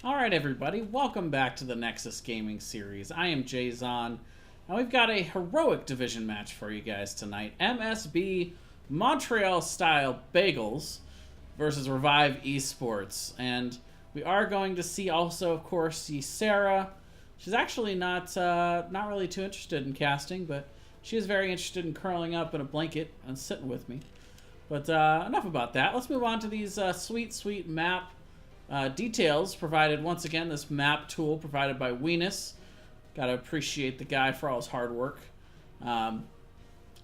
Alright everybody, welcome back to the Nexus Gaming Series. I am Jayzon, and we've got a heroic division match for you guys tonight. MSB Montreal-style Beigels versus Revive Esports. And we are going to see also, of course, see Sarah. She's actually not really too interested in casting, but she is very interested in curling up in a blanket and sitting with me. But enough about that. Let's move on to these sweet map details provided. Once again, this map tool provided by Weenus. Gotta appreciate the guy for all his hard work.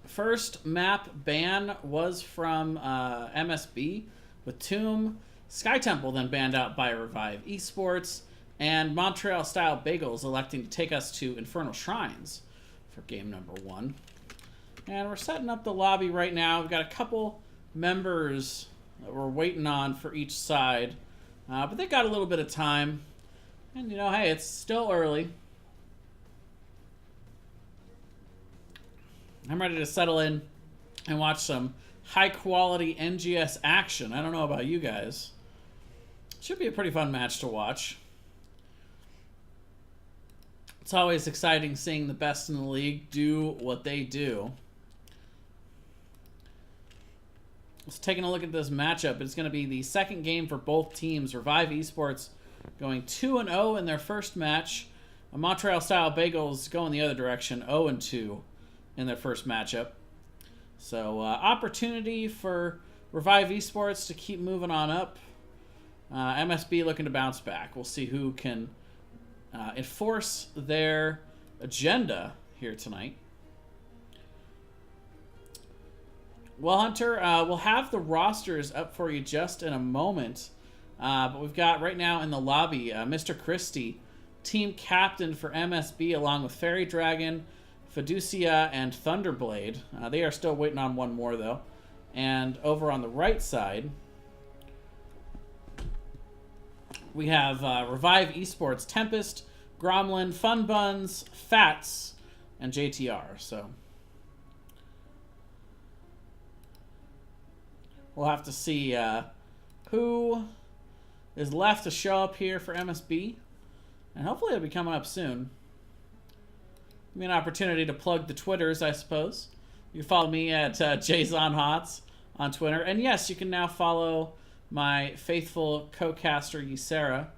First map ban was from MSB with Tomb. Sky Temple then banned out by Revive Esports. And Montreal-style Beigels electing to take us to Infernal Shrines for game number 1. And we're setting up the lobby right now. We've got a couple members that we're waiting on for each side. But they got a little bit of time. And, you know, hey, it's still early. I'm ready to settle in and watch some high-quality NGS action. I don't know about you guys. Should be a pretty fun match to watch. It's always exciting seeing the best in the league do what they do. Just taking a look at this matchup, it's going to be the second game for both teams. Revive Esports going 2-0 in their first match. Montreal-style Beigels going the other direction, 0-2 in their first matchup. So, opportunity for Revive Esports to keep moving on up. MSB looking to bounce back. We'll see who can enforce their agenda here tonight. Well, Hunter, we'll have the rosters up for you just in a moment. But we've got right now in the lobby Mr. Christie, team captain for MSB, along with Fairy Dragon, Fiducia, and Thunderblade. They are still waiting on one more, though. And over on the right side, we have Revive Esports, Tempest, Gromlin, Fun Buns, Fats, and JTR. So we'll have to see who is left to show up here for MSB. And hopefully it'll be coming up soon. Give me an opportunity to plug the Twitters, I suppose. You can follow me at JayzonHots on Twitter. And yes, you can now follow my faithful co-caster Ysera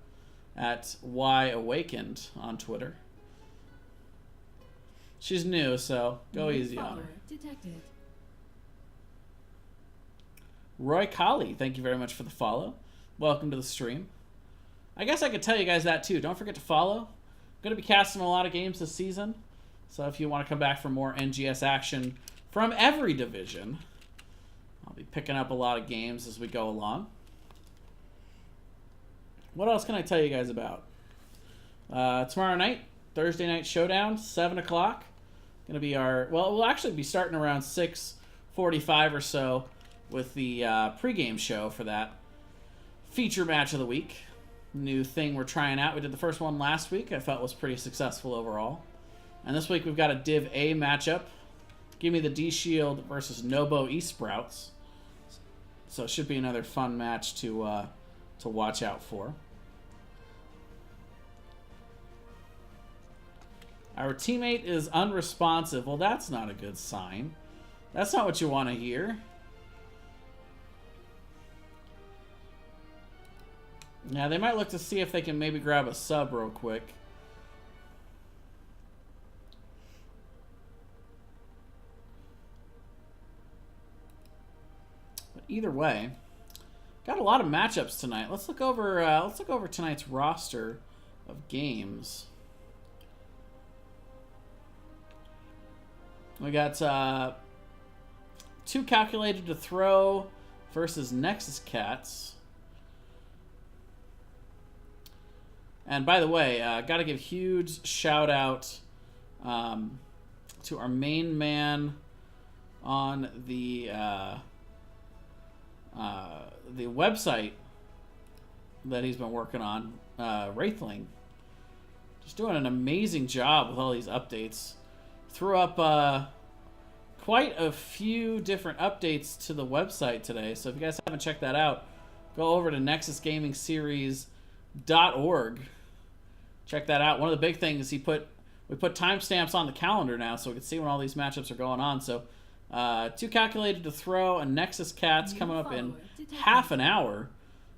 at YAwakened on Twitter. She's new, so go easy on her. Detected. Roy Colley, thank you very much for the follow. Welcome to the stream. I guess I could tell you guys that too. Don't forget to follow. I'm going to be casting a lot of games this season. So if you want to come back for more NGS action from every division, I'll be picking up a lot of games as we go along. What else can I tell you guys about? Tomorrow night, Thursday Night Showdown, 7 o'clock. Going to be our... Well, we'll actually be starting around 6:45 or so with the pregame show for that feature match of the week. New thing we're trying out. We did the first one last week. I felt was pretty successful overall. And this week we've got a Div A matchup. Give me the D-Shield versus Nobo Esprouts. So it should be another fun match to watch out for. Our teammate is unresponsive. Well, that's not a good sign. That's not what you want to hear. Yeah, they might look to see if they can maybe grab a sub real quick. But either way, got a lot of matchups tonight. Let's look over tonight's roster of games. We got 2 calculated to throw versus Nexus Cats. And by the way, got to give huge shout out to our main man on the website that he's been working on, Wraithling. Just doing an amazing job with all these updates. Threw up quite a few different updates to the website today, so if you guys haven't checked that out, go over to Nexus Gaming Series Check that out. One of the big things we put timestamps on the calendar now, so we can see when all these matchups are going on. So, 2 calculated to throw, and Nexus Cats coming up in half an hour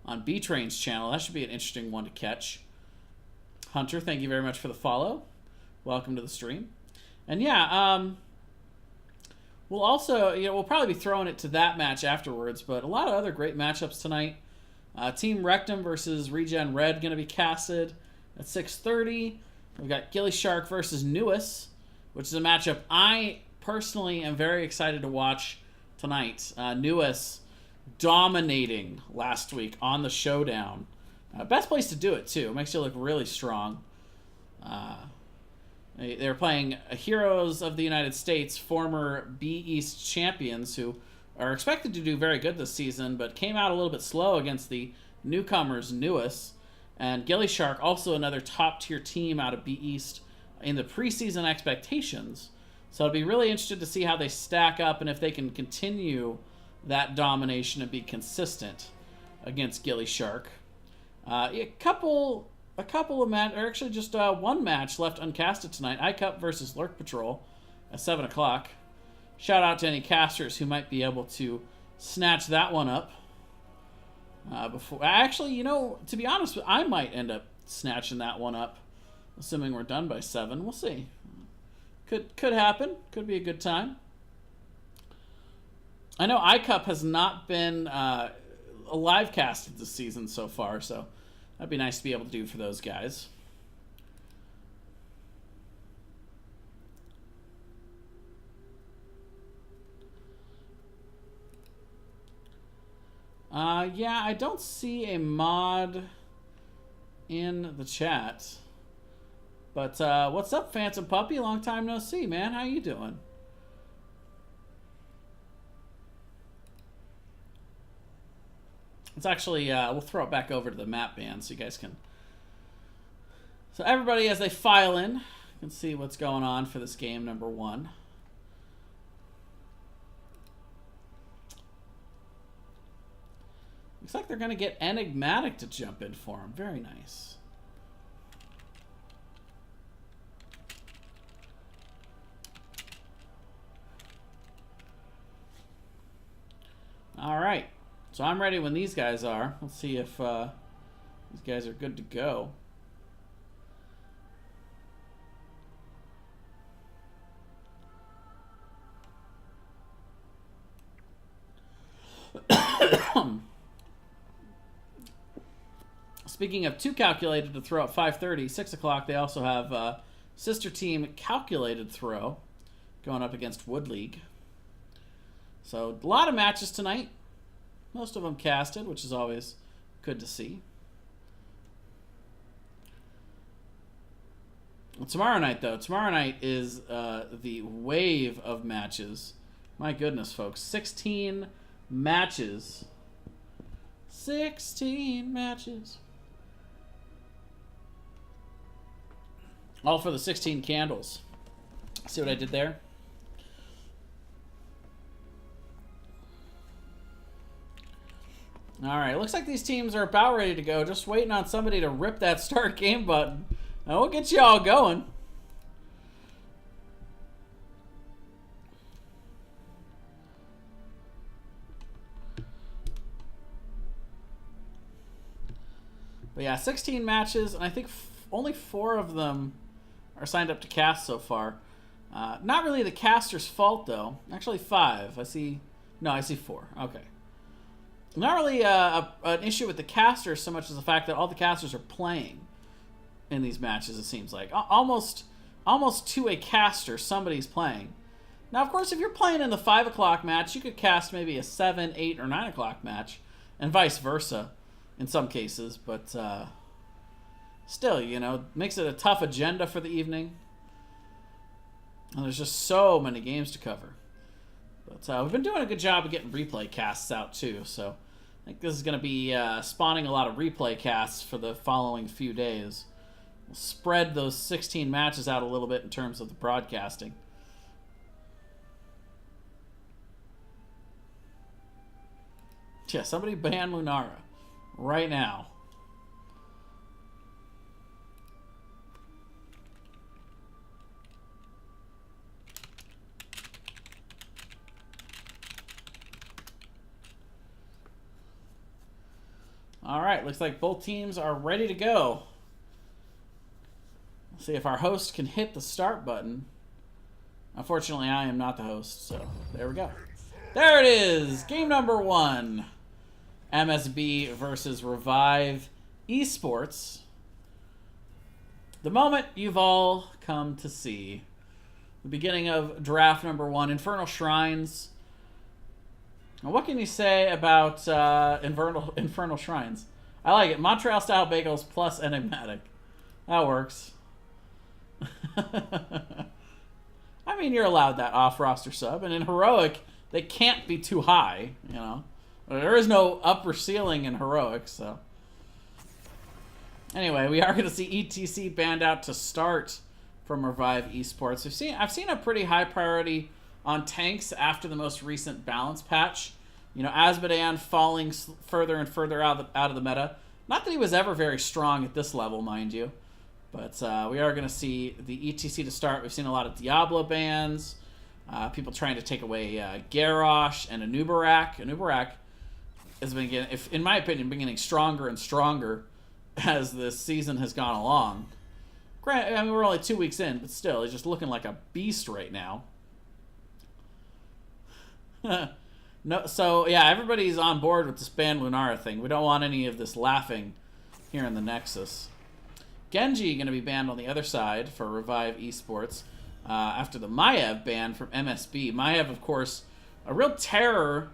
on B-Train's channel. That should be an interesting one to catch. Hunter, thank you very much for the follow. Welcome to the stream. And yeah, we'll also, we'll probably be throwing it to that match afterwards, but a lot of other great matchups tonight. Team Rectum versus Regen Red going to be casted at 6:30. We've got Gilly Shark versus Newis, which is a matchup I personally am very excited to watch tonight. Newis dominating last week on the Showdown. Best place to do it, too. It makes you look really strong. They're playing Heroes of the United States, former B East champions, who are expected to do very good this season, but came out a little bit slow against the newcomers, Newis. And Gilly Shark, also another top-tier team out of B East in the preseason expectations. So I'd be really interested to see how they stack up and if they can continue that domination and be consistent against Gilly Shark. A couple of matches, or actually just one match left uncasted tonight. iCup versus Lurk Patrol at 7 o'clock. Shout out to any casters who might be able to snatch that one up. Actually, to be honest, I might end up snatching that one up, assuming we're done by 7. We'll see. Could happen. Could be a good time. I know iCup has not been a live casted this season so far, so that'd be nice to be able to do for those guys. Yeah, I don't see a mod in the chat. But what's up, Phantom Puppy? Long time no see, man. How you doing? It's actually, we'll throw it back over to the map band so you guys can... So everybody, as they file in, can see what's going on for this game number 1. Looks like they're going to get Enigmatic to jump in for him. Very nice. All right. So I'm ready when these guys are. Let's see if these guys are good to go. Speaking of 2 calculated to throw at 5:30, 6 o'clock, they also have sister team calculated throw going up against Wood League. So a lot of matches tonight. Most of them casted, which is always good to see. Well, tomorrow night, though. Tomorrow night is the wave of matches. My goodness, folks. 16 matches. 16 matches. All for the 16 candles. See what I did there? All right, looks like these teams are about ready to go. Just waiting on somebody to rip that start game button. Now we'll get you all going. But yeah, 16 matches, and I think only 4 of them are signed up to cast so far. Not really the caster's fault, though. Actually, 5. I see 4. Okay. Not really an issue with the casters so much as the fact that all the casters are playing in these matches, it seems like. Almost to a caster, somebody's playing. Now, of course, if you're playing in the 5 o'clock match, you could cast maybe a 7, 8, or 9 o'clock match, and vice versa in some cases. But still, makes it a tough agenda for the evening. And there's just so many games to cover. But we've been doing a good job of getting replay casts out, too. So I think this is going to be spawning a lot of replay casts for the following few days. We'll spread those 16 matches out a little bit in terms of the broadcasting. Yeah, somebody ban Lunara right now. All right, looks like both teams are ready to go. Let's see if our host can hit the start button. Unfortunately, I am not the host, so there we go. There it is! Game number 1. MSB versus Revive Esports. The moment you've all come to see. The beginning of draft number 1, Infernal Shrines. Now, what can you say about Infernal Shrines? I like it. Montreal-style Beigels plus Enigmatic. That works. I mean, you're allowed that off-roster sub, and in Heroic, they can't be too high, you know. There is no upper ceiling in Heroic, so. Anyway, we are going to see ETC banned out to start from Revive Esports. I've seen a pretty high priority on tanks after the most recent balance patch. You know, Asmodean falling further and further out of the meta. Not that he was ever very strong at this level, mind you. But we are going to see the ETC to start. We've seen a lot of Diablo bans. People trying to take away Garrosh and Anubarak. Anubarak has been getting, in my opinion, been getting stronger and stronger as this season has gone along. Granted, I mean, we're only 2 weeks in, but still, he's just looking like a beast right now. No, so yeah, everybody's on board with this ban Lunara thing. We don't want any of this laughing here in the Nexus. Genji going to be banned on the other side for Revive Esports after the Maiev ban from MSB. Maiev, of course, a real terror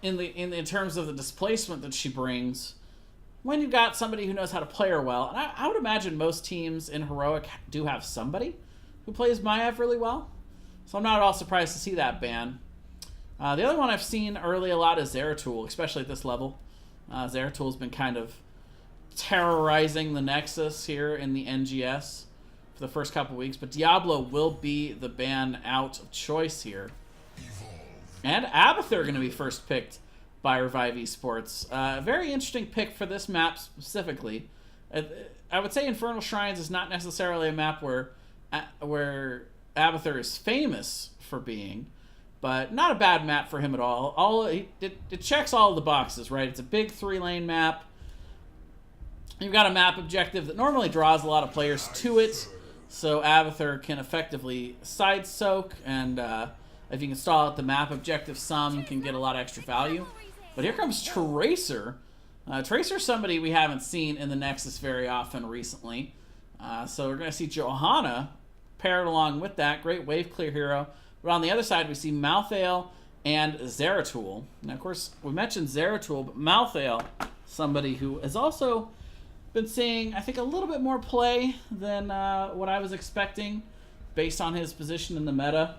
in terms of the displacement that she brings when you've got somebody who knows how to play her well. And I would imagine most teams in Heroic do have somebody who plays Maiev really well. So I'm not at all surprised to see that ban. The other one I've seen early a lot is Zeratul, especially at this level. Zeratul's been kind of terrorizing the Nexus here in the NGS for the first couple weeks, but Diablo will be the ban out of choice here. And Abathur going to be first picked by Revive Esports. Very interesting pick for this map specifically. I would say Infernal Shrines is not necessarily a map where Abathur is famous for being, but not a bad map for him at all. It checks all of the boxes, right? It's a big 3-lane map. You've got a map objective that normally draws a lot of players to it, so Abathur can effectively side soak, and if you can stall out the map objective some, you can get a lot of extra value. But here comes Tracer. Tracer's somebody we haven't seen in the Nexus very often recently. So we're going to see Johanna paired along with that. Great wave clear hero. But on the other side, we see Malthael and Zeratul. Now, of course, we mentioned Zeratul, but Malthael, somebody who has also been seeing, I think, a little bit more play than what I was expecting based on his position in the meta.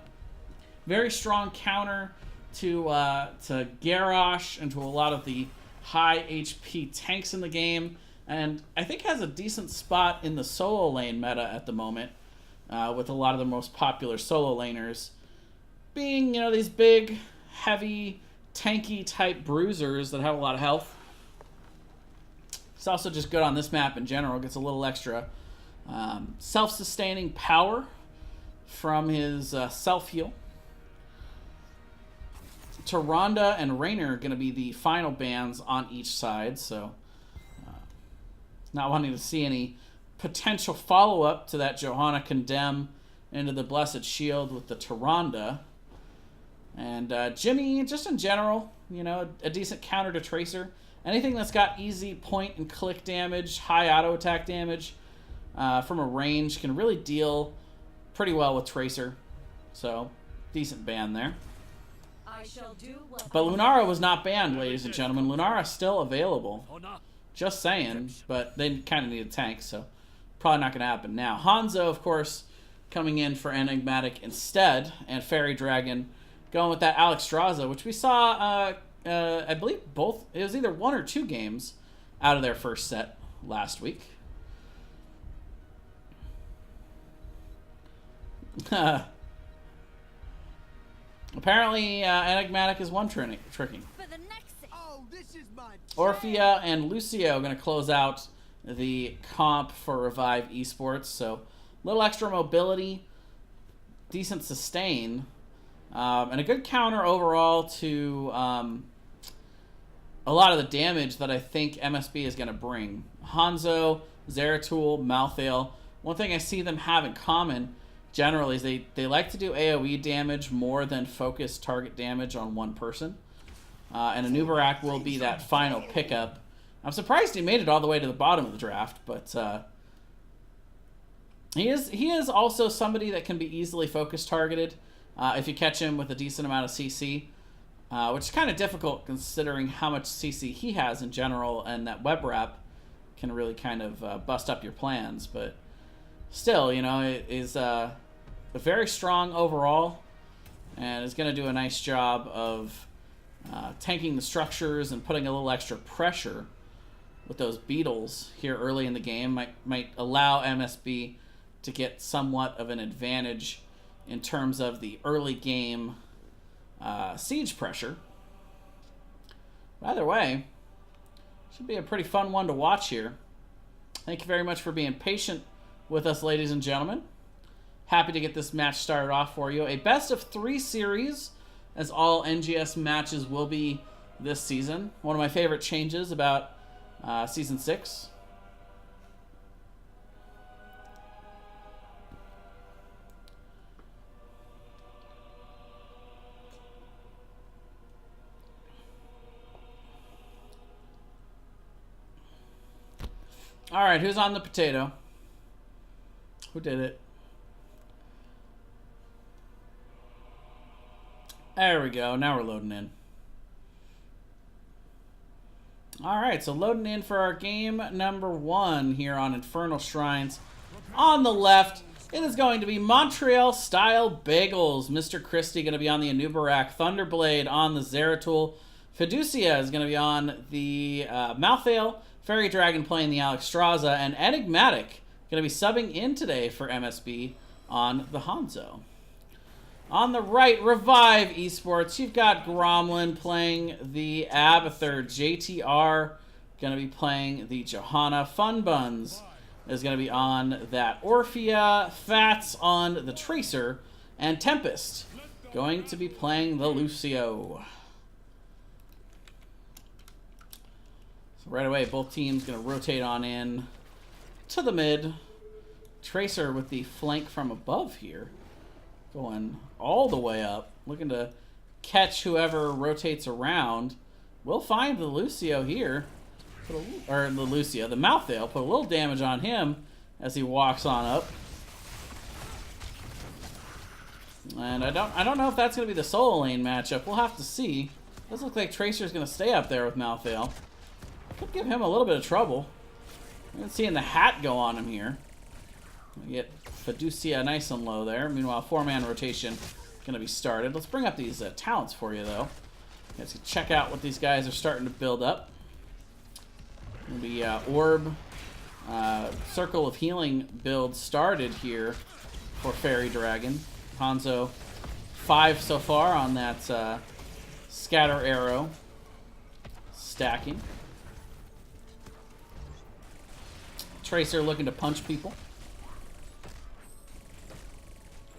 Very strong counter to Garrosh and to a lot of the high HP tanks in the game. And I think has a decent spot in the solo lane meta at the moment with a lot of the most popular solo laners being, you know, these big, heavy, tanky type bruisers that have a lot of health. It's also just good on this map in general. Gets a little extra self-sustaining power from his self-heal. Tyrande and Raynor are going to be the final bans on each side, so not wanting to see any potential follow-up to that Johanna Condemn into the Blessed Shield with the Tyrande. And Jimmy, just in general, you know, a decent counter to Tracer. Anything that's got easy point and click damage, high auto attack damage from a range can really deal pretty well with Tracer. So, decent ban there. But Lunara was not banned, ladies and gentlemen. Lunara is still available. Just saying, but they kind of need a tank, so probably not going to happen now. Hanzo, of course, coming in for Enigmatic instead, and Fairy Dragon going with that Alexstrasza, which we saw, I believe both, it was either 1 or 2 games out of their first set last week. Apparently, Enigmatic is one-tricking. Orphea and Lucio are going to close out the comp for Revive Esports. So, a little extra mobility, decent sustain, and a good counter overall to a lot of the damage that I think MSB is going to bring. Hanzo, Zeratul, Malthael. One thing I see them have in common generally is they like to do AoE damage more than focus target damage on one person. And Anubarak will be that final pickup. I'm surprised he made it all the way to the bottom of the draft, but he is also somebody that can be easily focus targeted if you catch him with a decent amount of CC, which is kind of difficult considering how much CC he has in general, and that web wrap can really kind of bust up your plans. But still, you know, it is a very strong overall, and is going to do a nice job of tanking the structures and putting a little extra pressure with those Beigels here early in the game. Might allow MSB to get somewhat of an advantage in terms of the early game siege pressure. But either way, should be a pretty fun one to watch here. Thank you very much for being patient with us, ladies and gentlemen. Happy to get this match started off for you. A best-of-3 series, as all NGS matches will be this season. One of my favorite changes about Season 6. All right, who's on the potato? Who did it? There we go. Now we're loading in. All right, so loading in for our game number 1 here on Infernal Shrines. On the left, it is going to be Montreal-style Beigels. Mr. Christie going to be on the Anubarak. Thunderblade on the Zeratul. Fiducia is going to be on the Malthael. Fairy Dragon playing the Alexstrasza. And Enigmatic going to be subbing in today for MSB on the Hanzo. On the right, Revive Esports. You've got Gromlin playing the Abathur. JTR going to be playing the Johanna. Fun Buns is going to be on that Orphea. Fats on the Tracer. And Tempest going to be playing the Lucio. So right away, both teams going to rotate on in to the mid. Tracer with the flank from above here. Going all the way up, looking to catch whoever rotates around. We'll find the Lucio here, or the Lucio, the Malthael. Put a little damage on him as he walks on up. And I don't know if that's going to be the solo lane matchup. We'll have to see. Does look like Tracer's going to stay up there with Malthael. Could give him a little bit of trouble. I'm seeing the hat go on him here. We get Fiducia nice and low there. Meanwhile, 4-man rotation going to be started. Let's bring up these talents for you, though. Let's check out what these guys are starting to build up. The Orb Circle of Healing build started here for Fairy Dragon. Hanzo 5 so far on that Scatter Arrow stacking. Tracer looking to punch people.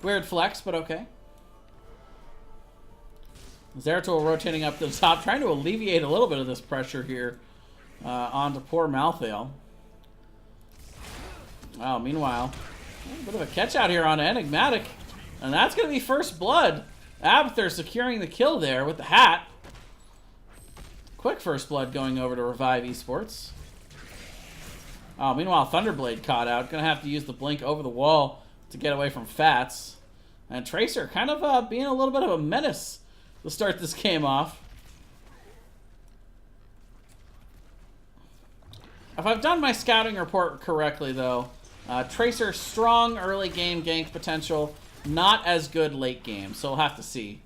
Weird flex, but okay. Zeratul rotating up to the top, trying to alleviate a little bit of this pressure here onto poor Malthael. Wow, meanwhile, a little bit of a catch out here on Enigmatic. And that's going to be first blood. Abathur securing the kill there with the hat. Quick first blood going over to Revive Esports. Oh, meanwhile, Thunderblade caught out. Going to have to use the blink over the wall to get away from Fats. And Tracer kind of being a little bit of a menace to start this game off. If I've done my scouting report correctly, though, Tracer strong early game gank potential, not as good late game, so we'll have to see.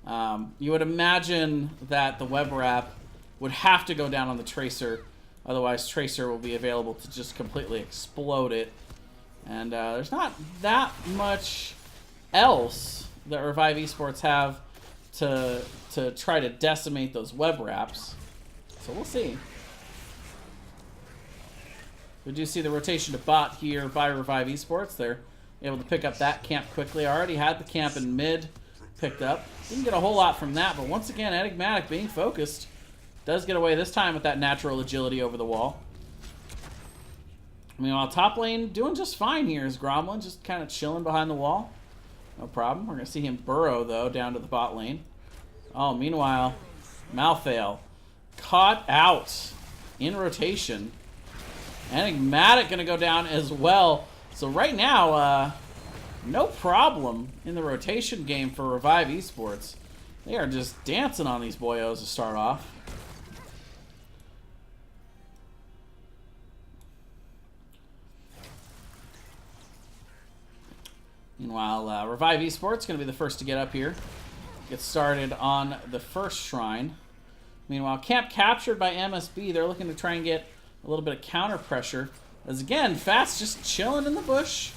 You would imagine that the web wrap would have to go down on the Tracer, otherwise Tracer will be available to just completely explode it. And there's not that much else that Revive Esports have to try to decimate those web wraps. So we'll see. We do see the rotation to bot here by Revive Esports. They're able to pick up that camp quickly. I already had the camp in mid picked up. Didn't get a whole lot from that, but once again, Enigmatic being focused Does get away this time with that natural agility over the wall. Meanwhile, top lane doing just fine here is Gromlin, just kind of chilling behind the wall. No problem. We're going to see him burrow, though, down to the bot lane. Oh, meanwhile, Malthael caught out in rotation. Enigmatic going to go down as well. So right now, no problem in the rotation game for Revive Esports. They are just dancing on these boyos to start off. Meanwhile, Revive Esports going to be the first to get up here. Get started on the first shrine. Meanwhile, camp captured by MSB. They're looking to try and get a little bit of counter pressure. As again, Fats just chilling in the bush.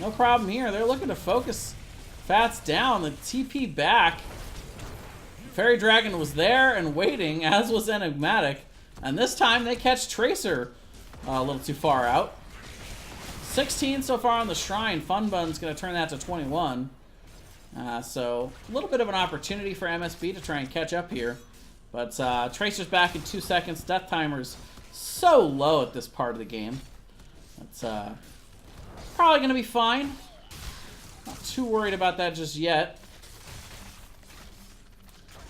No problem here. They're looking to focus Fats down. The TP back. Fairy Dragon was there and waiting, as was Enigmatic. And this time they catch Tracer a little too far out. 16 so far on the shrine. Funbun's going to turn that to 21. So a little bit of an opportunity for MSB to try and catch up here. But Tracer's back in 2 seconds. Death timer's so low at this part of the game. That's probably going to be fine. Not too worried about that just yet.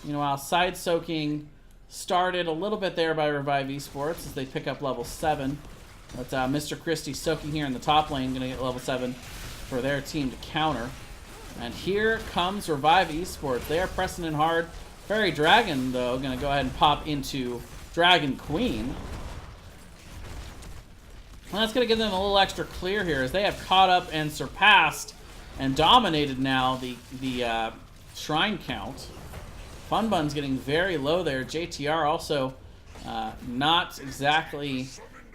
Meanwhile, side soaking started a little bit there by Revive Esports as they pick up level 7. But Mr. Christie soaking here in the top lane, going to get level 7 for their team to counter. And here comes Revive Esports. They are pressing in hard. Fairy Dragon, though, going to go ahead and pop into Dragon Queen. And that's going to give them a little extra clear here as they have caught up and surpassed and dominated now the shrine count. Funbun's getting very low there. JTR also not exactly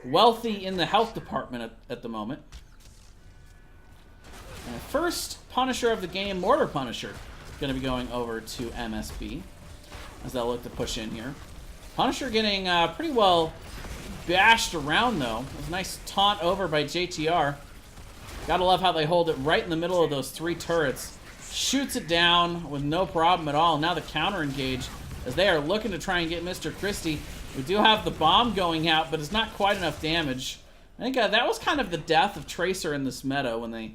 wealthy in the health department at the moment. And first Punisher of the game, Mortar Punisher, going to be going over to MSB as they'll look to push in here. Punisher getting pretty well bashed around, though. It was a nice taunt over by JTR. Gotta love how they hold it right in the middle of those 3 turrets. Shoots it down with no problem at all. Now the counter engage as they are looking to try and get Mr. Christie. We do have the bomb going out, but it's not quite enough damage. I think that was kind of the death of Tracer in this meta when they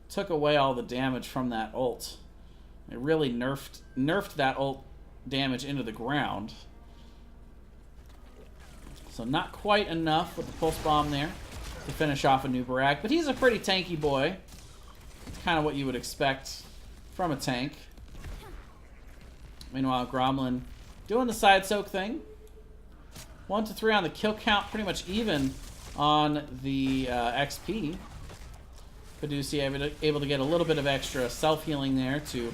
took away all the damage from that ult. It really nerfed that ult damage into the ground. So not quite enough with the pulse bomb there to finish off a new Barag, but he's a pretty tanky boy. It's kind of what you would expect from a tank. Meanwhile, Gromlin doing the side soak thing. 1 to 3 on the kill count, pretty much even on the XP. Caducea able to get a little bit of extra self-healing there to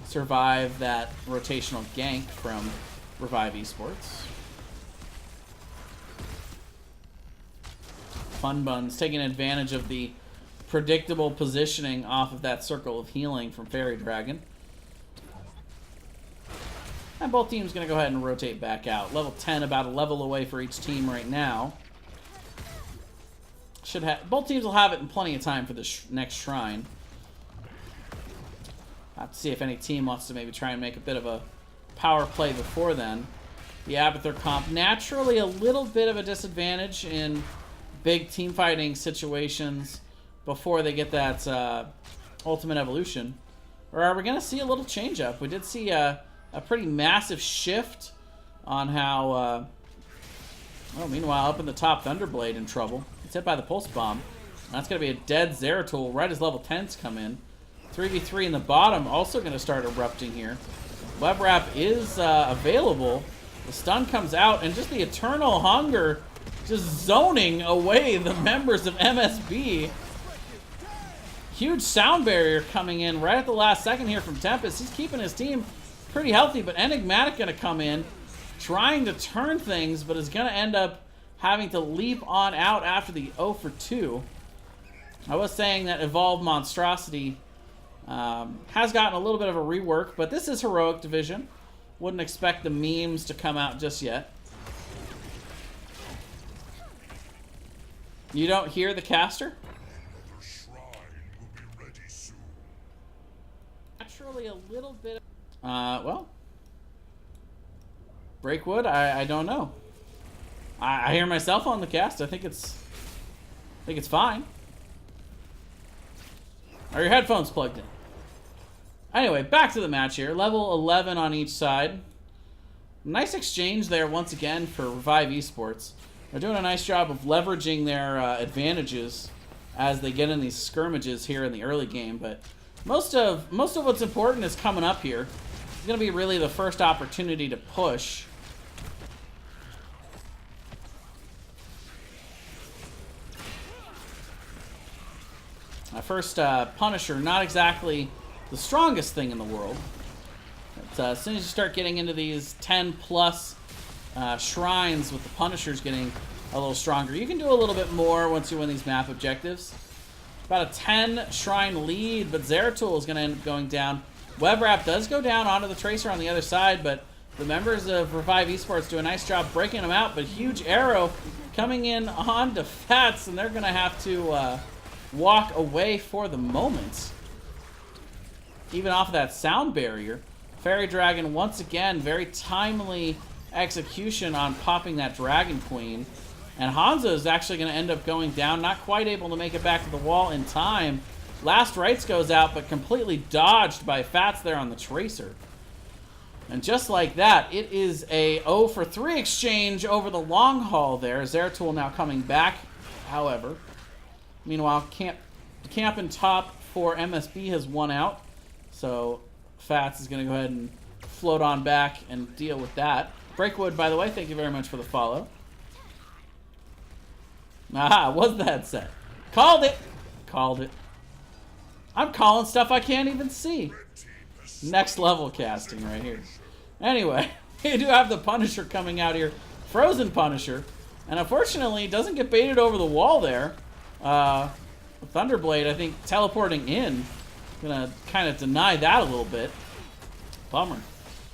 survive that rotational gank from Revive Esports. Funbun's taking advantage of the predictable positioning off of that circle of healing from Fairy Dragon. And both teams going to go ahead and rotate back out. Level 10, about a level away for each team right now. Both teams will have it in plenty of time for the next shrine. Have to see if any team wants to maybe try and make a bit of a power play before then. The Abathur comp naturally a little bit of a disadvantage in big team fighting situations before they get that ultimate evolution. Or are we going to see a little change up? We did see a pretty massive shift on how... oh, meanwhile, up in the top, Thunderblade in trouble. It's hit by the Pulse Bomb. That's going to be a dead Zeratul right as level 10s come in. 3v3 in the bottom also going to start erupting here. Web Wrap is available. The stun comes out, and just the Eternal Hunger just zoning away the members of MSB. Huge sound barrier coming in right at the last second here from Tempest. He's keeping his team pretty healthy, but Enigmatic going to come in, trying to turn things, but is going to end up having to leap on out after the 0 for 2. I was saying that Evolved Monstrosity has gotten a little bit of a rework, but this is Heroic Division. Wouldn't expect the memes to come out just yet. You don't hear the caster? Naturally a little bit... well... Breakwood? I don't know. I hear myself on the cast. I think it's fine. Are your headphones plugged in? Anyway, back to the match here. Level 11 on each side. Nice exchange there once again for Revive Esports. They're doing a nice job of leveraging their advantages as they get in these skirmishes here in the early game. But most of what's important is coming up here. It's going to be really the first opportunity to push. My first Punisher, not exactly the strongest thing in the world. But, as soon as you start getting into these 10+ shrines with the Punishers getting a little stronger, you can do a little bit more once you win these map objectives. About a 10 shrine lead, but Zeratul is going to end up going down. Web Wrap does go down onto the Tracer on the other side, but the members of Revive Esports do a nice job breaking them out. But huge arrow coming in onto Fats, and they're going to have to walk away for the moment. Even off of that sound barrier. Fairy Dragon, once again, very timely execution on popping that Dragon Queen. And Hanzo is actually going to end up going down, not quite able to make it back to the wall in time. Last Rites goes out, but completely dodged by Fats there on the Tracer. And just like that, it is a 0 for 3 exchange over the long haul there. Zeratul now coming back, however. Meanwhile, camp in top for MSB has won out. So Fats is going to go ahead and float on back and deal with that. Breakwood, by the way, thank you very much for the follow. Aha, was that set? Called it! Called it. I'm calling stuff I can't even see. Next level casting right here. Anyway, we do have the Punisher coming out here. Frozen Punisher. And unfortunately, doesn't get baited over the wall there. Thunderblade, I think, teleporting in. Gonna kind of deny that a little bit. Bummer.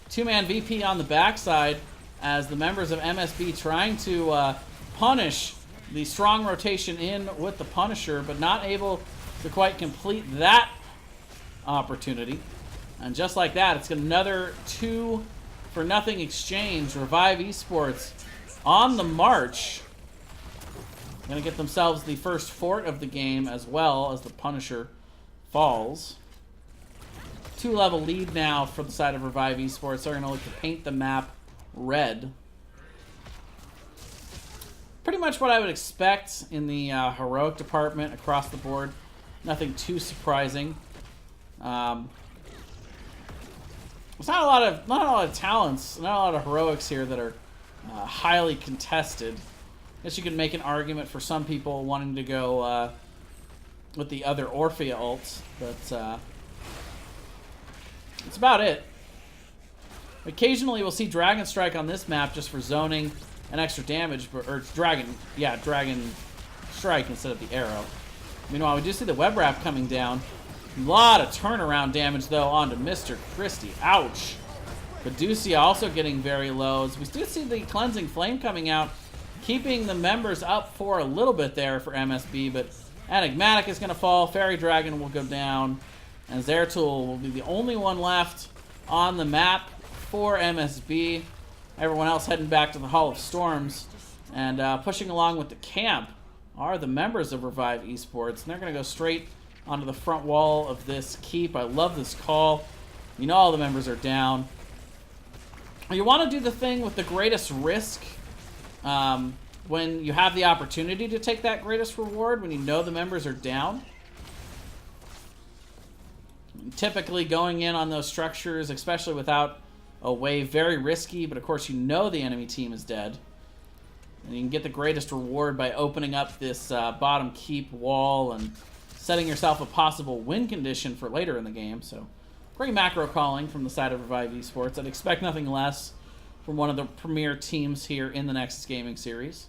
Two-man VP on the backside as the members of MSB trying to punish the strong rotation in with the Punisher, but not able to quite complete that opportunity. And just like that, it's another 2-for-0 exchange. Revive Esports on the march. Going to get themselves the first fort of the game as well as the Punisher falls. 2-level lead now for the side of Revive Esports. They're going to look to paint the map red. Pretty much what I would expect in the heroic department across the board. Nothing too surprising. There's not a lot of talents, not a lot of heroics here that are highly contested. I guess you could make an argument for some people wanting to go with the other Orphea ults, but that's about it. Occasionally we'll see Dragon Strike on this map just for zoning and extra damage, or Dragon Strike instead of the arrow. Meanwhile, we do see the Web Wrap coming down. A lot of turnaround damage, though, onto Mr. Christie. Ouch. Fiducia also getting very low. As we do see the Cleansing Flame coming out, keeping the members up for a little bit there for MSB, but Enigmatic is going to fall. Fairy Dragon will go down. And Zeratul will be the only one left on the map for MSB. Everyone else heading back to the Hall of Storms. And pushing along with the camp are the members of Revive Esports. And they're going to go straight onto the front wall of this keep. I love this call. You know all the members are down. You want to do the thing with the greatest risk when you have the opportunity to take that greatest reward, when you know the members are down. Typically going in on those structures, especially without a wave, very risky, but of course you know the enemy team is dead. And you can get the greatest reward by opening up this bottom keep wall and setting yourself a possible win condition for later in the game. So, great macro calling from the side of Revive Esports. I'd expect nothing less from one of the premier teams here in the Nexus Gaming Series.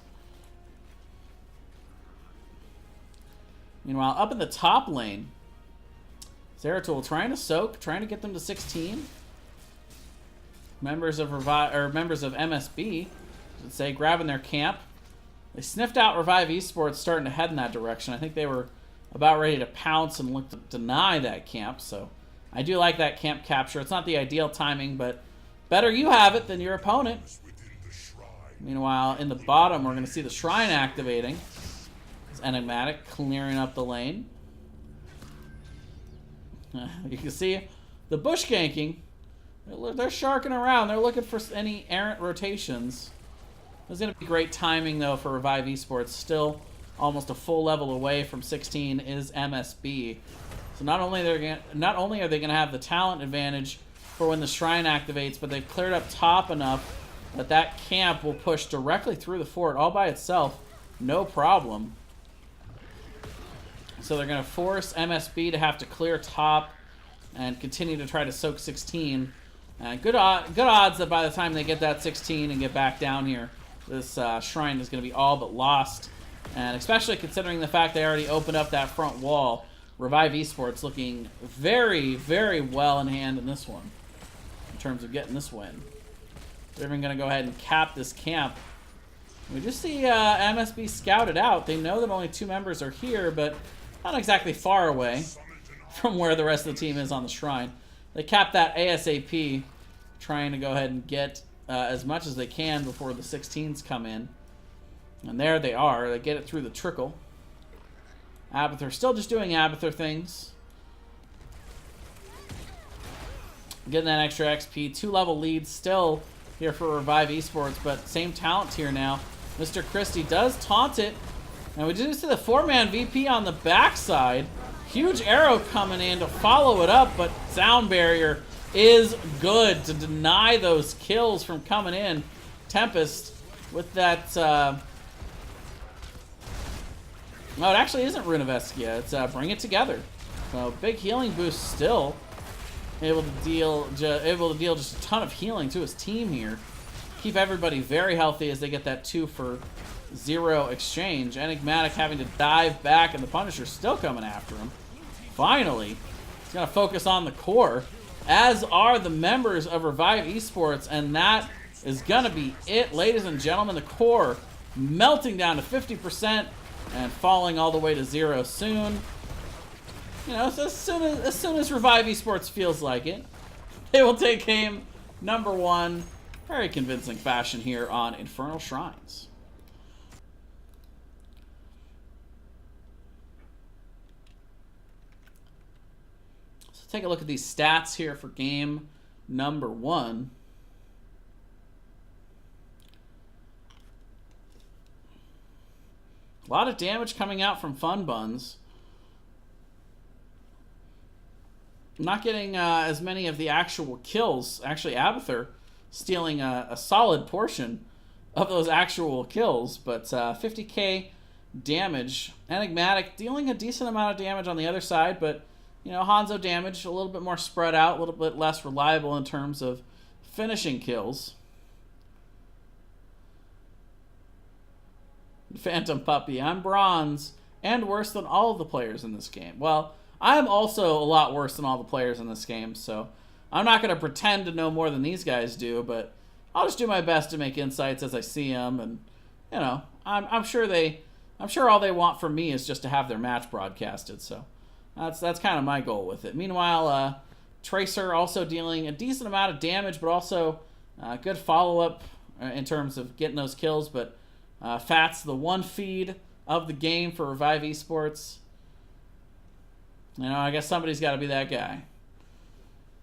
Meanwhile, up in the top lane, Zeratul trying to soak, trying to get them to 16. Members of MSB, I should say, grabbing their camp. They sniffed out Revive Esports starting to head in that direction. I think they were about ready to pounce and look to deny that camp. So I do like that camp capture. It's not the ideal timing, but better you have it than your opponent. Meanwhile, in the bottom, we're going to see the shrine activating. It's Enigmatic clearing up the lane. You can see the bush ganking. They're sharking around. They're looking for any errant rotations. There's going to be great timing, though, for Revive Esports. Still almost a full level away from 16 is MSB. So not only are they going to have the talent advantage for when the shrine activates, but they've cleared up top enough that that camp will push directly through the fort all by itself. No problem. So they're going to force MSB to have to clear top and continue to try to soak 16. Good odds that by the time they get that 16 and get back down here, this shrine is going to be all but lost. And especially considering the fact they already opened up that front wall, Revive Esports looking very, very well in hand in this one in terms of getting this win. They're even going to go ahead and cap this camp. We just see MSB scouted out. They know that only 2 members are here, but not exactly far away from where the rest of the team is on the shrine. They cap that ASAP, trying to go ahead and get as much as they can before the 16s come in. And there they are. They get it through the trickle. Abathur still just doing Abathur things. Getting that extra XP. 2-level lead still here for Revive Esports, but same talent tier now. Mr. Christie does taunt it. And we just see the 4-man VP on the backside. Huge arrow coming in to follow it up, but Sound Barrier is good to deny those kills from coming in. Tempest with that... No, it actually isn't Rune of Eskia. It's Bring It Together. So big healing boost still. Able to deal just a ton of healing to his team here. Keep everybody very healthy as they get that 2-for-0 exchange. Enigmatic having to dive back, and the Punisher's still coming after him. Finally, he's going to focus on the core, as are the members of Revive Esports, and that is going to be it, ladies and gentlemen. The core melting down to 50% and falling all the way to 0 soon. You know, so as soon as Revive Esports feels like it, they will take game number 1. Very convincing fashion here on Infernal Shrines. So take a look at these stats here for game number 1. A lot of damage coming out from Fun Buns. Not getting as many of the actual kills. Actually, Abathur stealing a solid portion of those actual kills. But 50k damage. Enigmatic dealing a decent amount of damage on the other side. But, you know, Hanzo damage a little bit more spread out. A little bit less reliable in terms of finishing kills. Phantom Puppy, I'm bronze and worse than all of the players in this game. Well, I'm also a lot worse than all the players in this game, so I'm not going to pretend to know more than these guys do, but I'll just do my best to make insights as I see them, and you know, I'm sure all they want from me is just to have their match broadcasted. So that's kind of my goal with it. Meanwhile, Tracer also dealing a decent amount of damage, but also good follow up in terms of getting those kills, but. Fat's the one feed of the game for Revive Esports. You know, I guess somebody's got to be that guy.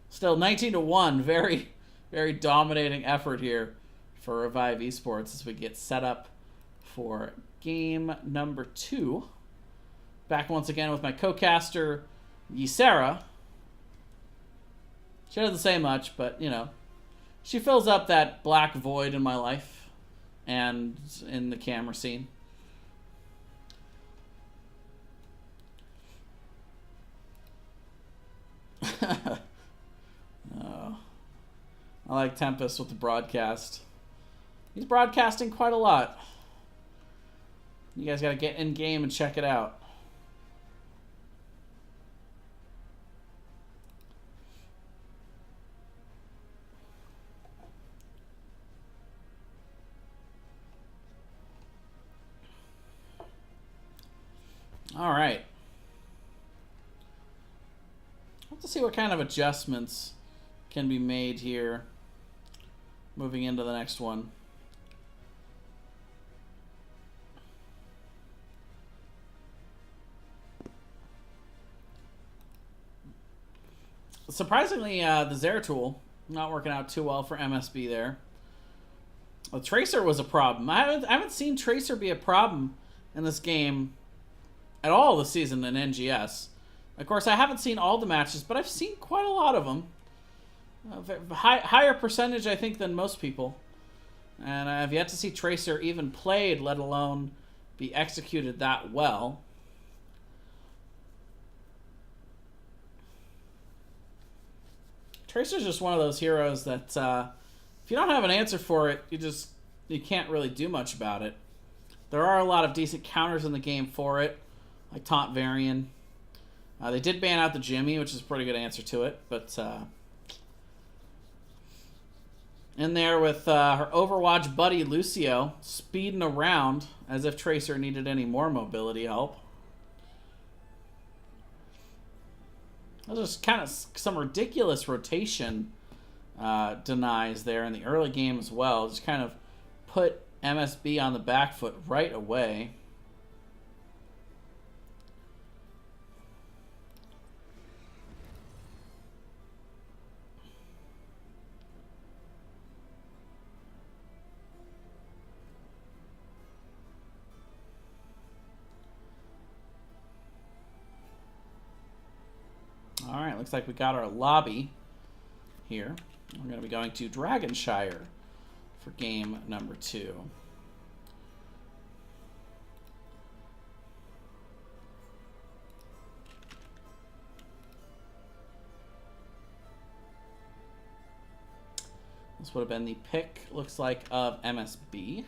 Still 19-1, very, very dominating effort here for Revive Esports as we get set up for game number 2. Back once again with my co-caster, Ysera. She doesn't say much, but, you know, she fills up that black void in my life. And in the camera scene. Oh. I like Tempest with the broadcast. He's broadcasting quite a lot. You guys got to get in game and check it out. All right. Let's see what kind of adjustments can be made here moving into the next one. Surprisingly, the Zeratul not working out too well for MSB there. Well, Tracer was a problem. I haven't seen Tracer be a problem in this game at all this season in NGS. Of course, I haven't seen all the matches, but I've seen quite a lot of them. Higher percentage, I think, than most people. And I've yet to see Tracer even played, let alone be executed that well. Tracer's just one of those heroes that if you don't have an answer for it, you can't really do much about it. There are a lot of decent counters in the game for it, like Taunt Varian. They did ban out the Jimmy, which is a pretty good answer to it, but in there with her Overwatch buddy Lucio speeding around as if Tracer needed any more mobility help. That was just kind of some ridiculous rotation denies there in the early game as well. Just kind of put MSB on the back foot right away. Alright, looks like we got our lobby here. We're going to be going to Dragonshire for game number 2. This would have been the pick, looks like, of MSB.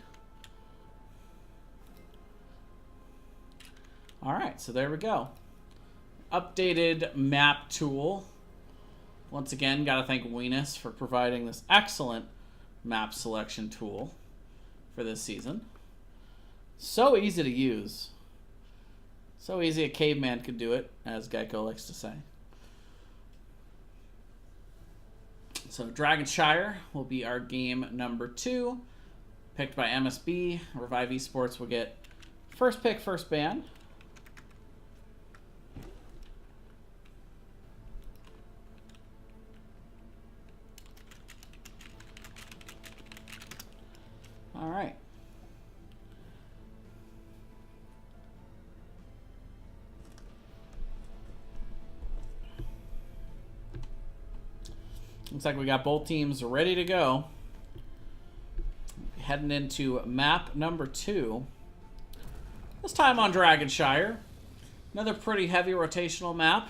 Alright, so there we go. Updated map tool. Once again, got to thank Weenus for providing this excellent map selection tool for this season. So easy to use. So easy a caveman could do it, as Geico likes to say. So Dragonshire will be our game number 2. Picked by MSB. Revive Esports will get first pick, first ban. All right. Looks like we got both teams ready to go. Heading into map number 2. This time on Dragonshire. Another pretty heavy rotational map.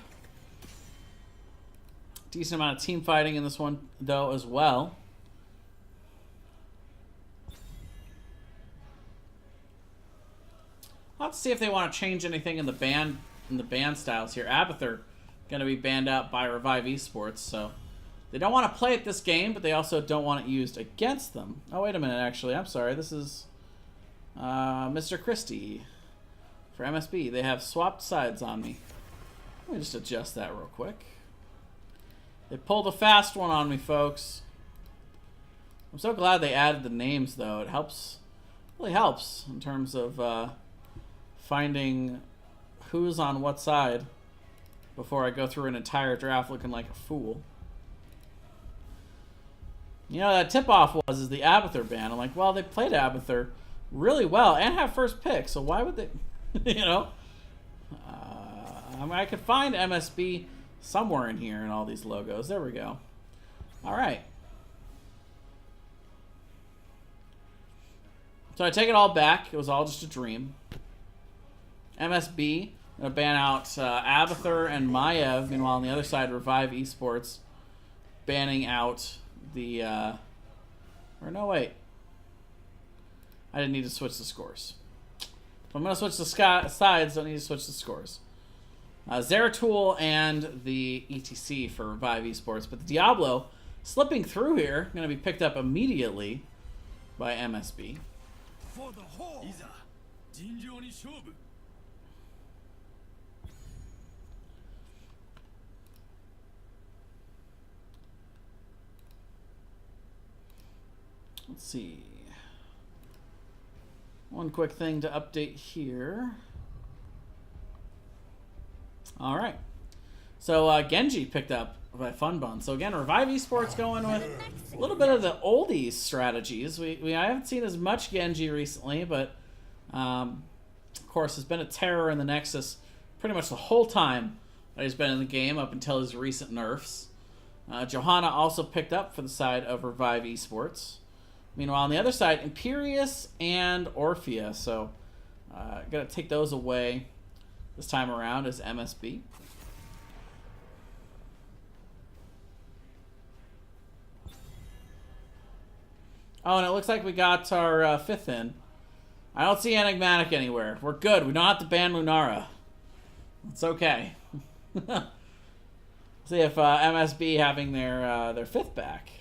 Decent amount of team fighting in this one, though, as well. Let's see if they want to change anything in the ban styles here. Abathur going to be banned out by Revive Esports, so they don't want to play it this game, but they also don't want it used against them. Oh, wait a minute, actually. I'm sorry. This is Mr. Christie for MSB. They have swapped sides on me. Let me just adjust that real quick. They pulled a fast one on me, folks. I'm so glad they added the names, though. It helps, really helps in terms of finding who's on what side before I go through an entire draft looking like a fool. You know, that tip-off is the Abathur ban. I'm like, well, they played Abathur really well and have first pick, so why would they, you know? I mean, I could find MSB somewhere in here in all these logos. There we go. All right. So I take it all back. It was all just a dream. MSB going to ban out Abathur and Maiev. Meanwhile, on the other side, Revive Esports banning out the... or no, wait. I didn't need to switch the scores. If I'm going to switch the sides, I don't need to switch the scores. Zeratul and the ETC for Revive Esports. But the Diablo slipping through here, going to be picked up immediately by MSB. For the whole. Let's see. One quick thing to update here. All right. So Genji picked up by Fun Bun. So again, Revive Esports going with a little bit of the oldies strategies. I haven't seen as much Genji recently, but of course, has been a terror in the Nexus pretty much the whole time that he's been in the game up until his recent nerfs. Johanna also picked up for the side of Revive Esports. Meanwhile, on the other side, Imperius and Orphea. So, got to take those away this time around as MSB. Oh, and it looks like we got our 5th in. I don't see Enigmatic anywhere. We're good. We don't have to ban Lunara. It's okay. See if MSB having their 5th back.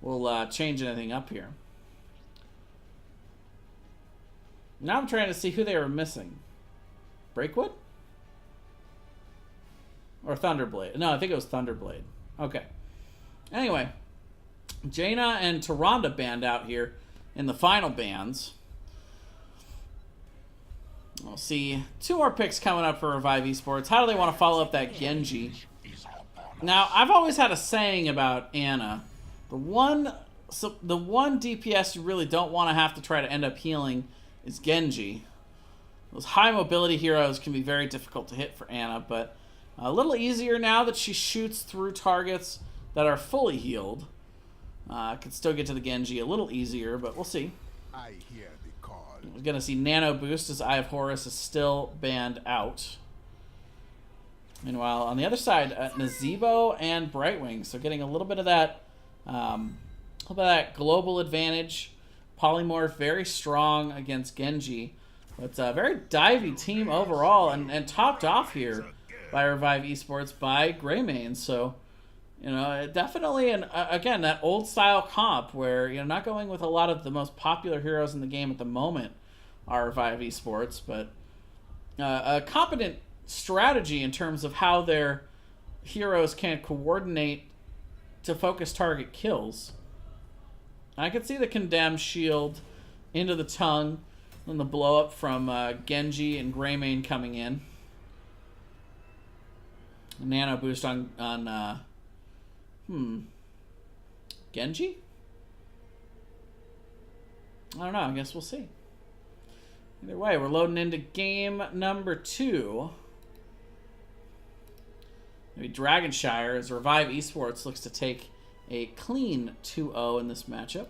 We'll change anything up here. Now I'm trying to see who they were missing. Breakwood? Or Thunderblade? No, I think it was Thunderblade. Okay. Anyway, Jaina and Tyrande banned out here in the final bans. We'll see 2 more picks coming up for Revive Esports. How do they want to follow up that Genji? Now, I've always had a saying about Ana. The one DPS you really don't want to have to try to end up healing is Genji. Those high mobility heroes can be very difficult to hit for Ana, but a little easier now that she shoots through targets that are fully healed. Could still get to the Genji a little easier, but we'll see. I hear the call. We're going to see Nano Boost as Eye of Horus is still banned out. Meanwhile, on the other side, Nazebo and Brightwing. So getting a little bit of that, global advantage. Polymorph very strong against Genji. But it's a very divey team overall, and topped off here by Revive Esports by Greymane. So, you know, definitely, again, that old style comp where you're not going with a lot of the most popular heroes in the game at the moment are Revive Esports, but a competent strategy in terms of how their heroes can coordinate to focus target kills. I could see the Condemned shield into the tongue and the blow up from Genji and Greymane coming in. A nano boost on Genji? I don't know. I guess we'll see. Either way, we're loading into game number 2. Maybe Dragonshire as Revive Esports looks to take a clean 2-0 in this matchup.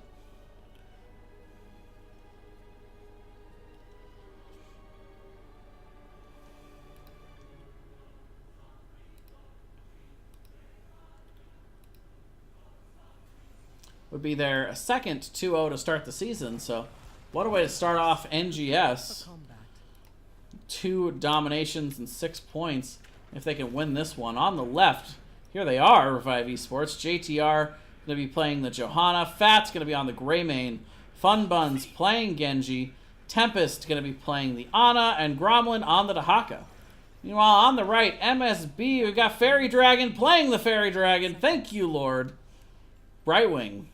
Would be their second 2-0 to start the season, so what a way to start off NGS. 2 dominations and 6 points if they can win this one. On the left, here they are, Revive Esports. JTR going to be playing the Johanna. Fat's going to be on the Greymane. Fun Buns playing Genji. Tempest going to be playing the Ana. And Gromlin on the Dahaka. Meanwhile, on the right, MSB, we've got Fairy Dragon playing the Fairy Dragon. Thank you, Lord. Brightwing.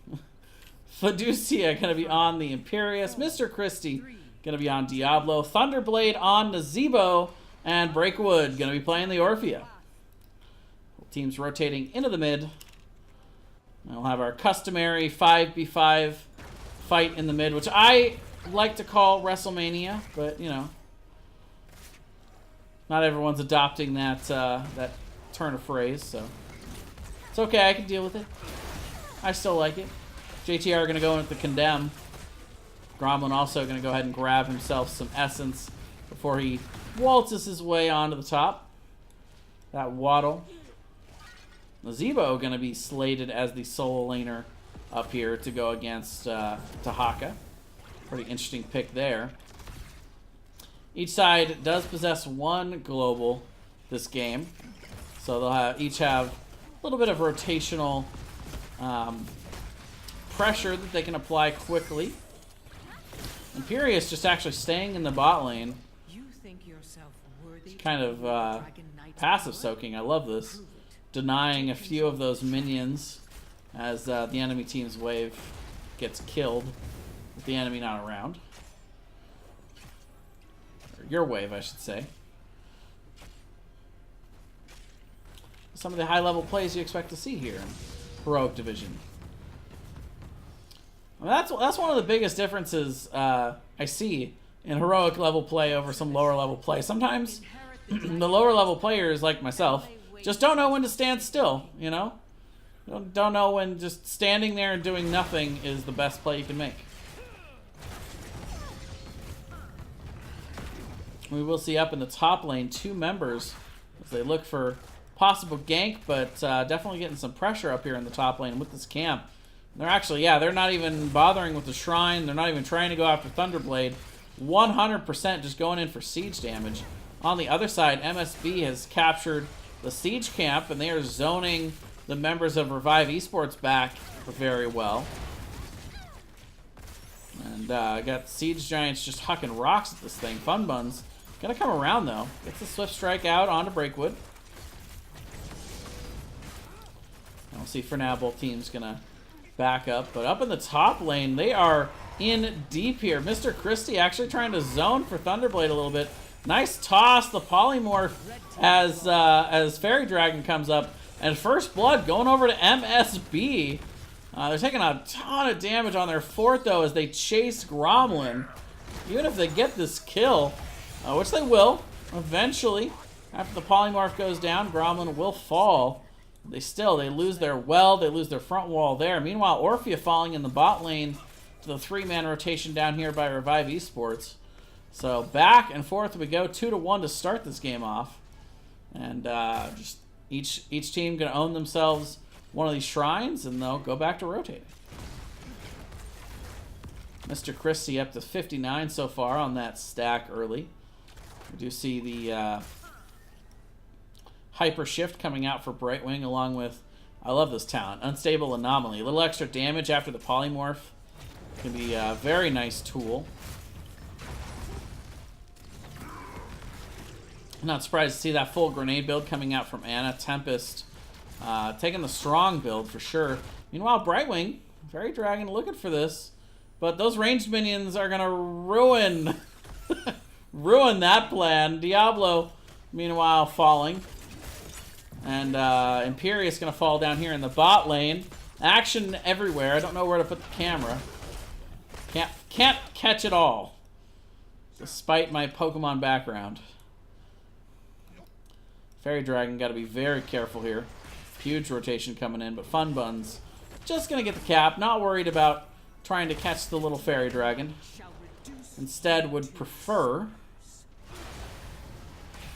Fiducia going to be on the Imperius. Mr. Christie going to be on Diablo. Thunderblade on Nazebo. And Breakwood going to be playing the Orphea. Teams rotating into the mid. And we'll have our customary 5v5 fight in the mid, which I like to call WrestleMania, but, you know, not everyone's adopting that that turn of phrase, so it's okay. I can deal with it. I still like it. JTR going to go in with the Condemn. Gromlin also going to go ahead and grab himself some Essence before he waltzes his way onto the top. That Waddle. Nazebo going to be slated as the solo laner up here to go against Dahaka. Pretty interesting pick there. Each side does possess 1 global this game. So they'll each have a little bit of rotational pressure that they can apply quickly. Imperius just actually staying in the bot lane. You think yourself worthy Kind of passive soaking. I love this. Denying a few of those minions as the enemy team's wave gets killed with the enemy not around. Or your wave, I should say. Some of the high-level plays you expect to see here in Heroic Division. I mean, that's one of the biggest differences I see in heroic level play over some lower level play. Sometimes the lower level players, like myself, just don't know when to stand still, you know? Don't know when just standing there and doing nothing is the best play you can make. We will see up in the top lane 2 members as they look for possible gank, but definitely getting some pressure up here in the top lane with this camp. They're actually, yeah, they're not even bothering with the Shrine. They're not even trying to go after Thunderblade. 100% just going in for siege damage. On the other side, MSB has captured the siege camp, and they are zoning the members of Revive Esports back very well. And got Siege Giants just hucking rocks at this thing. Fun Buns gonna come around, though. Gets the Swift Strike out onto Breakwood. I'll see for now, both teams gonna back up, but up in the top lane, they are in deep here. Mr. Christie actually trying to zone for Thunderblade a little bit. Nice toss, the polymorph as Fairy Dragon comes up, and First Blood going over to MSB. They're taking a ton of damage on their fort, though, as they chase Gromlin. Even if they get this kill, which they will, eventually, after the polymorph goes down, Gromlin will fall. They lose their well, they lose their front wall there. Meanwhile, Orphea falling in the bot lane to the 3-man rotation down here by Revive Esports. So back and forth we go, 2-1 to start this game off. And just each team gonna own themselves one of these shrines, and they'll go back to rotating. Mr. Christie up to 59 so far on that stack early. We do see the Hyper Shift coming out for Brightwing, along with, I love this talent, Unstable Anomaly. A little extra damage after the polymorph can be a very nice tool. I'm not surprised to see that full grenade build coming out from Anna. Tempest taking the strong build for sure. Meanwhile, Brightwing, Fairy Dragon looking for this, but those ranged minions are gonna ruin ruin that plan. Diablo, meanwhile, falling. And Imperius gonna fall down here in the bot lane. Action everywhere. I don't know where to put the camera. Can't catch it all, despite my Pokemon background. Fairy Dragon got to be very careful here. Huge rotation coming in, but Fun Buns just gonna get the cap. Not worried about trying to catch the little Fairy Dragon. Instead, would prefer.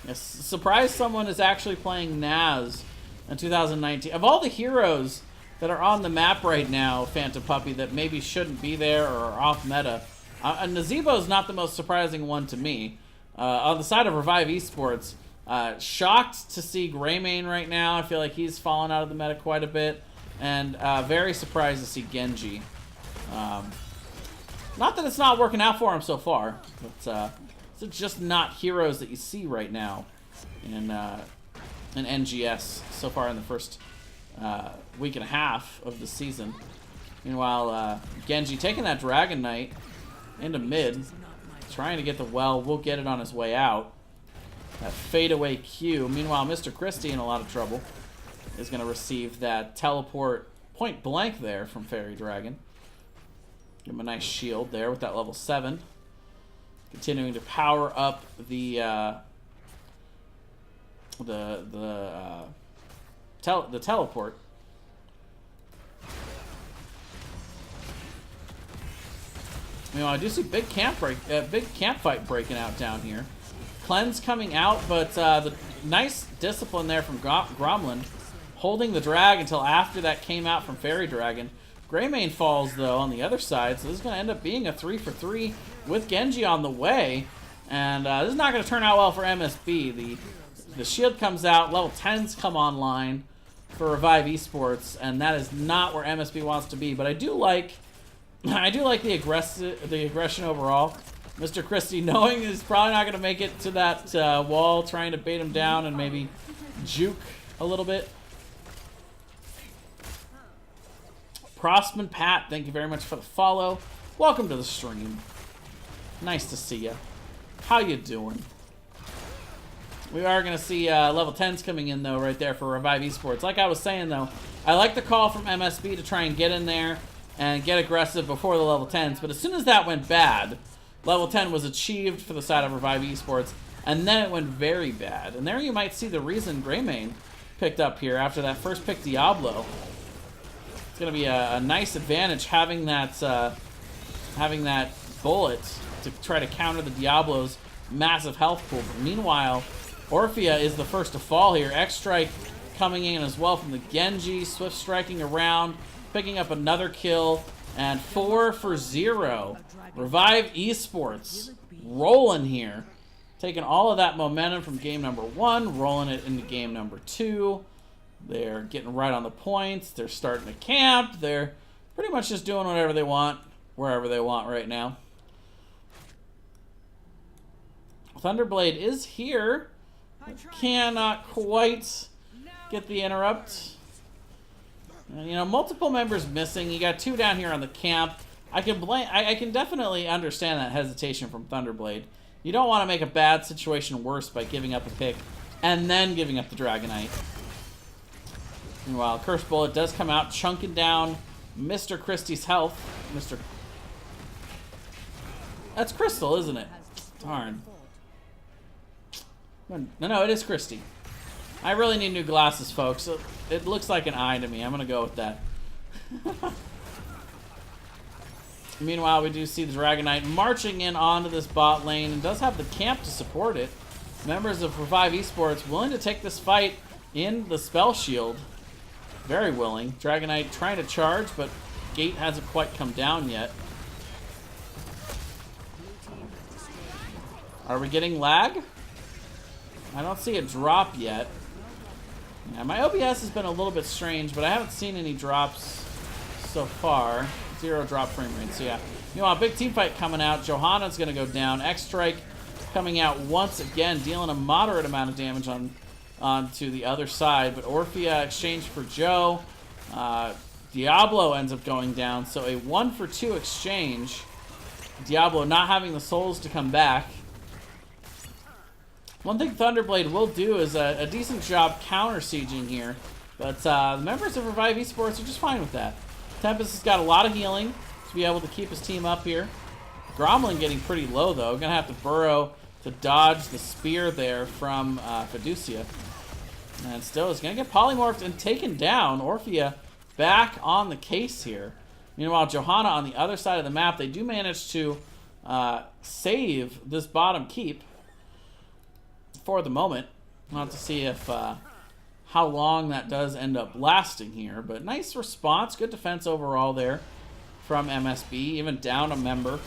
Yes, surprised someone is actually playing Naz in 2019. Of all the heroes that are on the map right now, Phantom Puppy, that maybe shouldn't be there or are off meta, Nazebo is not the most surprising one to me. On the side of Revive Esports, shocked to see Greymane right now. I feel like he's fallen out of the meta quite a bit. And very surprised to see Genji. Not that it's not working out for him so far, but it's just not heroes that you see right now in NGS so far in the first week and a half of the season. Meanwhile, Genji taking that Dragon Knight into mid, trying to get the well. We'll get it on his way out. That fadeaway Q. Meanwhile, Mr. Christie in a lot of trouble. Is going to receive that teleport point blank there from Fairy Dragon. Give him a nice shield there with that level 7. Continuing to power up the teleport. Meanwhile, I do see big camp fight breaking out down here. Cleanse coming out, but the nice discipline there from Gromlin, holding the drag until after that came out from Fairy Dragon. Greymane falls, though, on the other side, so this is going to end up being a 3-for-3 with Genji on the way. And this is not going to turn out well for MSB. The shield comes out, level 10s come online for Revive Esports, and that is not where MSB wants to be. But I do like I do like the aggression overall. Mr. Christie, knowing he's probably not going to make it to that wall, trying to bait him down and maybe juke a little bit. Prosman Pat, thank you very much for the follow. Welcome to the stream. Nice to see you. How you doing? We are going to see level 10s coming in, though, right there for Revive Esports. Like I was saying, though, I like the call from MSB to try and get in there and get aggressive before the level 10s. But as soon as that went bad, level 10 was achieved for the side of Revive Esports, and then it went very bad. And there you might see the reason Greymane picked up here after that first pick Diablo. It's going to be a nice advantage having that bullet to try to counter the Diablo's massive health pool. But meanwhile, Orphea is the first to fall here. X-Strike coming in as well from the Genji. Swift striking around, picking up another kill. And 4 for 0. Revive Esports rolling here. Taking all of that momentum from game number 1, rolling it into game number 2. They're getting right on the points. They're starting to camp. They're pretty much just doing whatever they want, wherever they want right now. Thunderblade is here. Cannot quite get the interrupt. And, you know, multiple members missing. You got 2 down here on the camp. I can definitely understand that hesitation from Thunderblade. You don't want to make a bad situation worse by giving up a pick and then giving up the Dragonite. Meanwhile, Curse Bullet does come out, chunking down Mr. Christie's health. That's Crystal, isn't it? Darn. No, it is Christie. I really need new glasses, folks. It looks like an eye to me. I'm going to go with that. Meanwhile, we do see the Dragonite marching in onto this bot lane and does have the camp to support it. Members of Revive Esports willing to take this fight in the Spell Shield. Very willing. Dragonite trying to charge, but Gate hasn't quite come down yet. Are we getting lag? I don't see a drop yet. Yeah, my OBS has been a little bit strange, but I haven't seen any drops so far. 0 drop frame rate, so yeah. Meanwhile, big team fight coming out. Johanna's going to go down. X-Strike coming out once again, dealing a moderate amount of damage onto the other side. But Orphea exchanged for Joe. Diablo ends up going down, so a 1 for 2 exchange. Diablo not having the souls to come back. One thing Thunderblade will do is a decent job counter-sieging here. But the members of Revive Esports are just fine with that. Tempest has got a lot of healing to be able to keep his team up here. Gromlin getting pretty low, though. Going to have to burrow to dodge the spear there from Fiducia. And still is going to get polymorphed and taken down. Orphea back on the case here. Meanwhile, Johanna on the other side of the map, they do manage to save this bottom keep for the moment. We'll have to see if how long that does end up lasting here. But nice response. Good defense overall there from MSB. Even down a member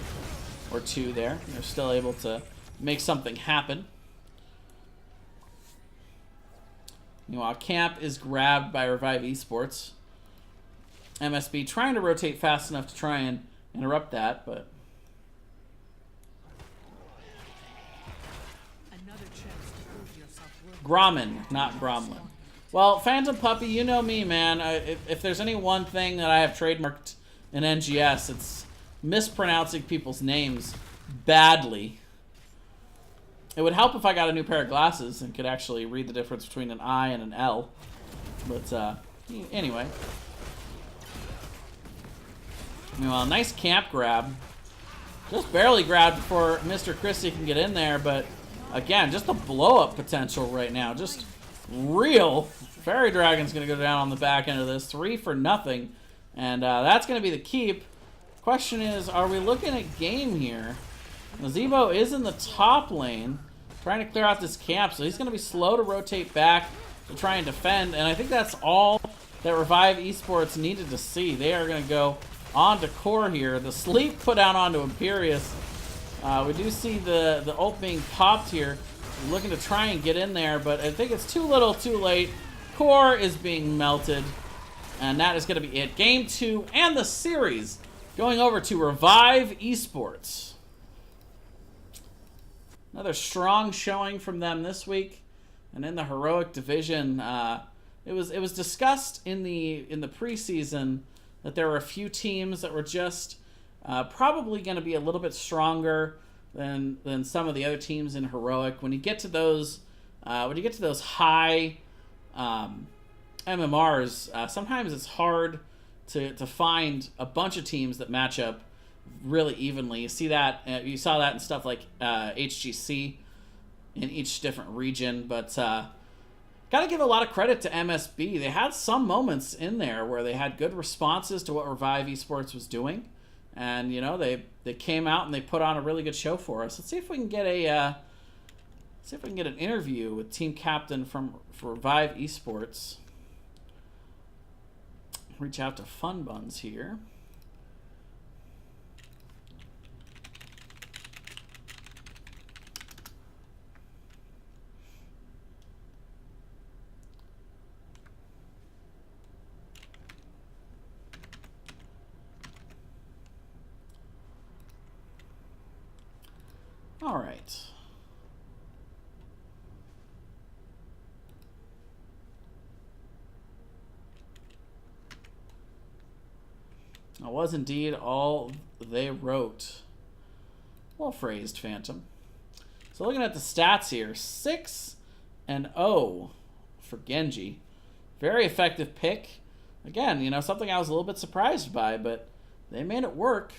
or 2 there. They're still able to make something happen. Meanwhile, camp is grabbed by Revive Esports. MSB trying to rotate fast enough to try and interrupt that, but... Gromlin, not Gromlin. Well, Phantom Puppy, you know me, man. If there's any one thing that I have trademarked in NGS, it's mispronouncing people's names badly. It would help if I got a new pair of glasses and could actually read the difference between an I and an L. But, anyway. Meanwhile, nice camp grab. Just barely grabbed before Mr. Christie can get in there, but again, just the blow-up potential right now. Just real. Fairy Dragon's going to go down on the back end of this. 3 for nothing. And that's going to be the keep. Question is, are we looking at game here? Nazebo is in the top lane, trying to clear out this camp, so he's going to be slow to rotate back to try and defend. And I think that's all that Revive Esports needed to see. They are going to go on to core here. The sleep put out onto Imperius. We do see the ult being popped here. Looking to try and get in there, but I think it's too little, too late. Core is being melted, and that is going to be it. Game 2 and the series Going over to Revive Esports. Another strong showing from them this week. And in the heroic division, it was discussed in the preseason that there were a few teams that were just probably going to be a little bit stronger than some of the other teams in heroic. When you get to those high MMRs, sometimes it's hard to find a bunch of teams that match up really evenly. You saw that in stuff like HGC in each different region, but got to give a lot of credit to MSB. They had some moments in there where they had good responses to what Revive Esports was doing, and they came out and they put on a really good show for us. Let's see if we can get an interview with team captain for Revive Esports. Reach out to Fun Buns here. All right. That was indeed all they wrote. Well phrased, Phantom. So looking at the stats here, 6-0 for Genji. Very effective pick. Again, something I was a little bit surprised by, but they made it work.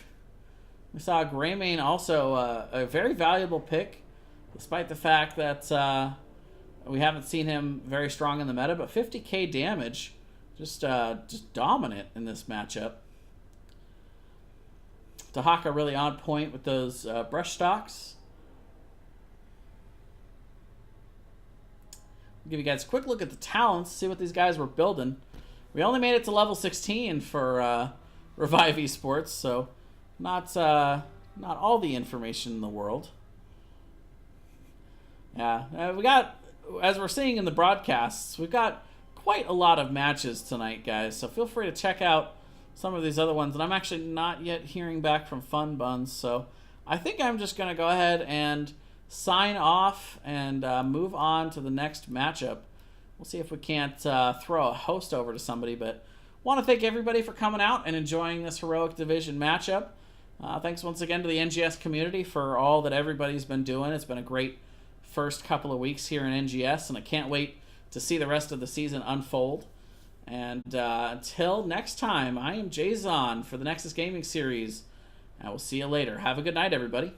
We saw Greymane also a very valuable pick, despite the fact that we haven't seen him very strong in the meta, but 50k damage, just dominant in this matchup. Tahaka really on point with those brush stocks. I'll give you guys a quick look at the talents, see what these guys were building. We only made it to level 16 for Revive Esports, so not all the information in the world. Yeah, we got, as we're seeing in the broadcasts, we've got quite a lot of matches tonight, guys, so feel free to check out some of these other ones, and I'm actually not yet hearing back from Fun Buns, so I think I'm just going to go ahead and sign off and move on to the next matchup. We'll see if we can't throw a host over to somebody, but want to thank everybody for coming out and enjoying this Heroic Division matchup. Thanks once again to the NGS community for all that everybody's been doing. It's been a great first couple of weeks here in NGS, and I can't wait to see the rest of the season unfold. And until next time, I am Jayzon for the Nexus Gaming Series. I will see you later. Have a good night, everybody.